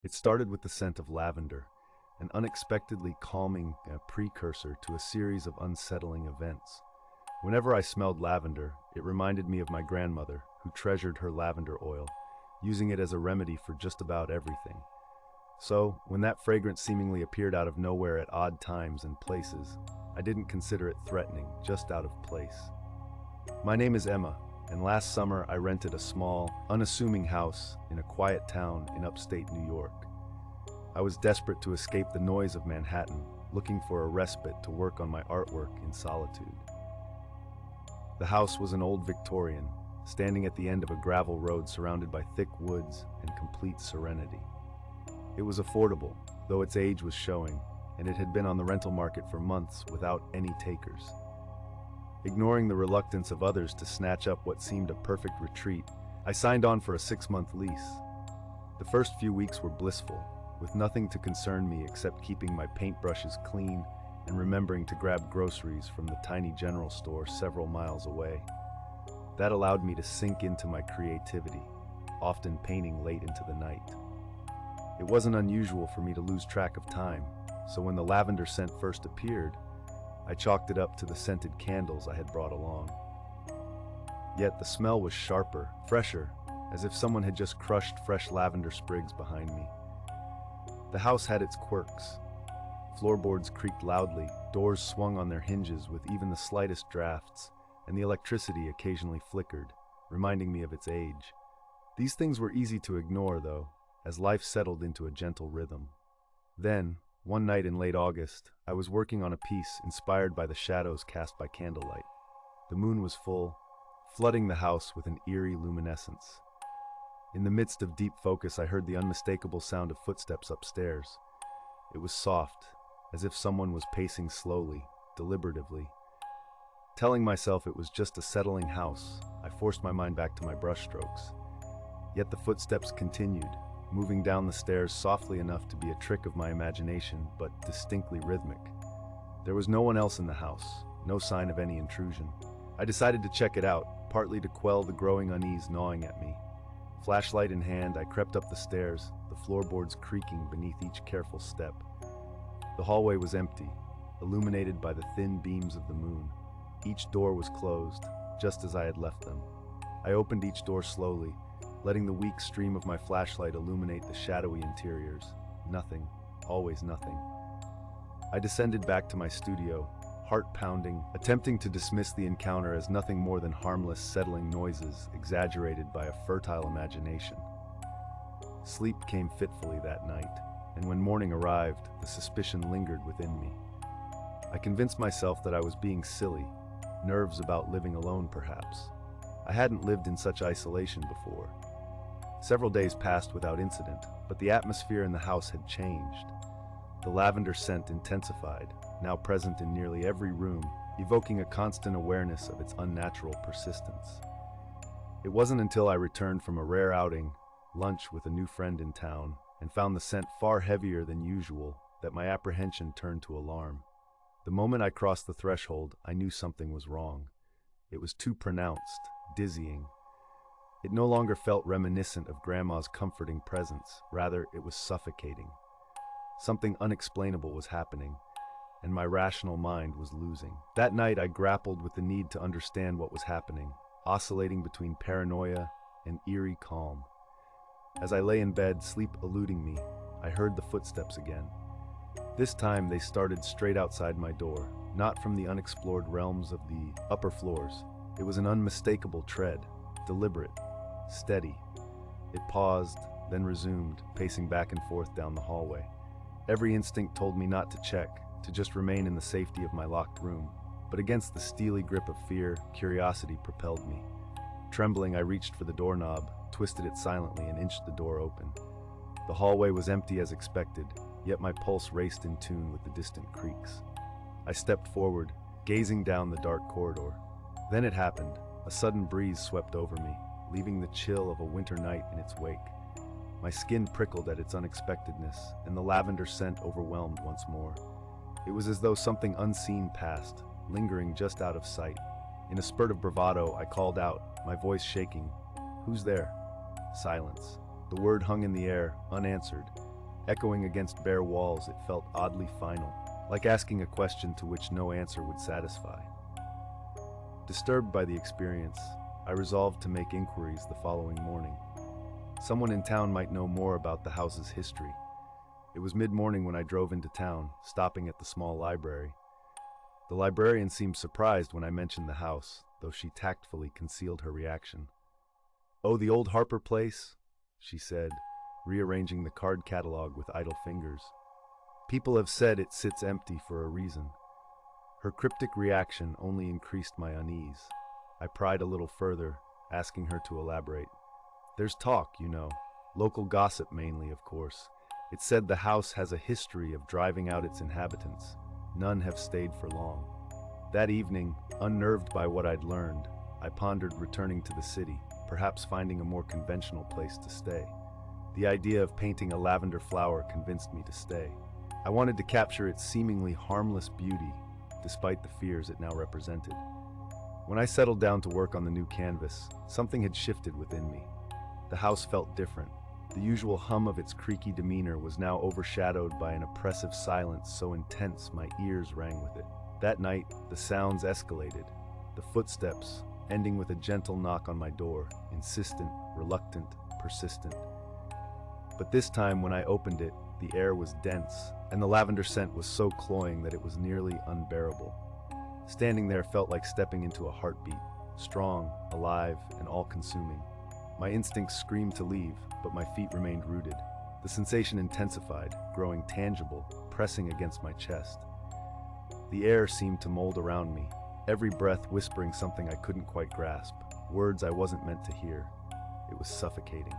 It started with the scent of lavender, an unexpectedly calming precursor to a series of unsettling events. Whenever I smelled lavender, it reminded me of my grandmother, who treasured her lavender oil, using it as a remedy for just about everything. So, when that fragrance seemingly appeared out of nowhere at odd times and places, I didn't consider it threatening, just out of place. My name is Emma, and last summer I rented a small, unassuming house in a quiet town in upstate New York. I was desperate to escape the noise of Manhattan, looking for a respite to work on my artwork in solitude. The house was an old Victorian, standing at the end of a gravel road surrounded by thick woods and complete serenity. It was affordable, though its age was showing, and it had been on the rental market for months without any takers. Ignoring the reluctance of others to snatch up what seemed a perfect retreat, I signed on for a 6-month lease. The first few weeks were blissful, with nothing to concern me except keeping my paintbrushes clean and remembering to grab groceries from the tiny general store several miles away. That allowed me to sink into my creativity, often painting late into the night. It wasn't unusual for me to lose track of time, so when the lavender scent first appeared, I chalked it up to the scented candles I had brought along. Yet the smell was sharper, fresher, as if someone had just crushed fresh lavender sprigs behind me. The house had its quirks. Floorboards creaked loudly, doors swung on their hinges with even the slightest drafts, and the electricity occasionally flickered, reminding me of its age. These things were easy to ignore, though, as life settled into a gentle rhythm. Then, one night in late August, I was working on a piece inspired by the shadows cast by candlelight. The moon was full, flooding the house with an eerie luminescence. In the midst of deep focus, I heard the unmistakable sound of footsteps upstairs. It was soft, as if someone was pacing slowly, deliberatively. Telling myself it was just a settling house, I forced my mind back to my brushstrokes. Yet the footsteps continued, moving down the stairs softly enough to be a trick of my imagination, but distinctly rhythmic. There was no one else in the house, no sign of any intrusion. I decided to check it out, partly to quell the growing unease gnawing at me. Flashlight in hand, I crept up the stairs, the floorboards creaking beneath each careful step. The hallway was empty, illuminated by the thin beams of the moon. Each door was closed, just as I had left them. I opened each door slowly, letting the weak stream of my flashlight illuminate the shadowy interiors. Nothing, always nothing. I descended back to my studio, heart pounding, attempting to dismiss the encounter as nothing more than harmless, settling noises exaggerated by a fertile imagination. Sleep came fitfully that night, and when morning arrived, the suspicion lingered within me. I convinced myself that I was being silly, nerves about living alone perhaps. I hadn't lived in such isolation before. Several days passed without incident, but the atmosphere in the house had changed. The lavender scent intensified, now present in nearly every room, evoking a constant awareness of its unnatural persistence. It wasn't until I returned from a rare outing, lunch with a new friend in town, and found the scent far heavier than usual, that my apprehension turned to alarm. The moment I crossed the threshold, I knew something was wrong. It was too pronounced, dizzying. It no longer felt reminiscent of Grandma's comforting presence, rather it was suffocating. Something unexplainable was happening, and my rational mind was losing. That night I grappled with the need to understand what was happening, oscillating between paranoia and eerie calm. As I lay in bed, sleep eluding me, I heard the footsteps again. This time they started straight outside my door, not from the unexplored realms of the upper floors. It was an unmistakable tread, deliberate, steady. It paused, then resumed, pacing back and forth down the hallway. Every instinct told me not to check, to just remain in the safety of my locked room. But against the steely grip of fear, curiosity propelled me. Trembling, I reached for the doorknob, twisted it silently, and inched the door open. The hallway was empty as expected, yet my pulse raced in tune with the distant creaks. I stepped forward, gazing down the dark corridor. Then it happened. A sudden breeze swept over me, leaving the chill of a winter night in its wake. My skin prickled at its unexpectedness, and the lavender scent overwhelmed once more. It was as though something unseen passed, lingering just out of sight. In a spurt of bravado, I called out, my voice shaking, "Who's there?" Silence. The word hung in the air, unanswered, Echoing against bare walls, it felt oddly final, like asking a question to which no answer would satisfy. Disturbed by the experience, I resolved to make inquiries the following morning. Someone in town might know more about the house's history. It was mid-morning when I drove into town, stopping at the small library. The librarian seemed surprised when I mentioned the house, though she tactfully concealed her reaction. "Oh, the old Harper place?" she said, rearranging the card catalog with idle fingers. "People have said it sits empty for a reason." Her cryptic reaction only increased my unease. I pried a little further, asking her to elaborate. "There's talk, you know. Local gossip mainly, of course. It's said the house has a history of driving out its inhabitants. None have stayed for long." That evening, unnerved by what I'd learned, I pondered returning to the city, perhaps finding a more conventional place to stay. The idea of painting a lavender flower convinced me to stay. I wanted to capture its seemingly harmless beauty, despite the fears it now represented. When I settled down to work on the new canvas, something had shifted within me. The house felt different. The usual hum of its creaky demeanor was now overshadowed by an oppressive silence so intense my ears rang with it. That night, the sounds escalated. The footsteps, ending with a gentle knock on my door, insistent, reluctant, persistent. But this time, when I opened it, the air was dense, and the lavender scent was so cloying that it was nearly unbearable. Standing there felt like stepping into a heartbeat, strong, alive, and all-consuming. My instincts screamed to leave, but my feet remained rooted. The sensation intensified, growing tangible, pressing against my chest. The air seemed to mold around me, every breath whispering something I couldn't quite grasp, words I wasn't meant to hear. It was suffocating.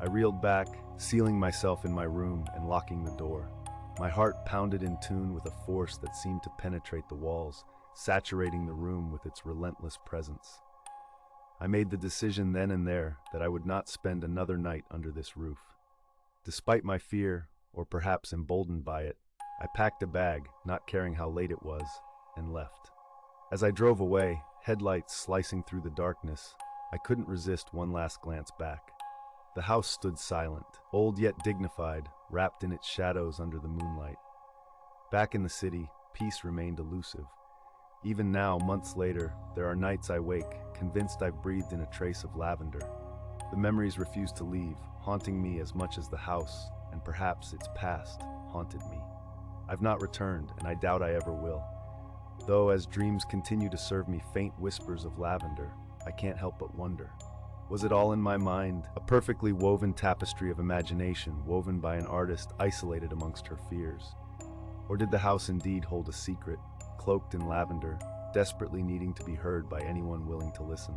I reeled back, sealing myself in my room and locking the door. My heart pounded in tune with a force that seemed to penetrate the walls, saturating the room with its relentless presence. I made the decision then and there that I would not spend another night under this roof. Despite my fear, or perhaps emboldened by it, I packed a bag, not caring how late it was, and left. As I drove away, headlights slicing through the darkness, I couldn't resist one last glance back. The house stood silent, old yet dignified, wrapped in its shadows under the moonlight. Back in the city, peace remained elusive. Even now, months later, there are nights I wake, convinced I've breathed in a trace of lavender. The memories refuse to leave, haunting me as much as the house, and perhaps its past, haunted me. I've not returned, and I doubt I ever will. Though as dreams continue to serve me faint whispers of lavender, I can't help but wonder. Was it all in my mind, a perfectly woven tapestry of imagination woven by an artist isolated amongst her fears? Or did the house indeed hold a secret, cloaked in lavender, desperately needing to be heard by anyone willing to listen?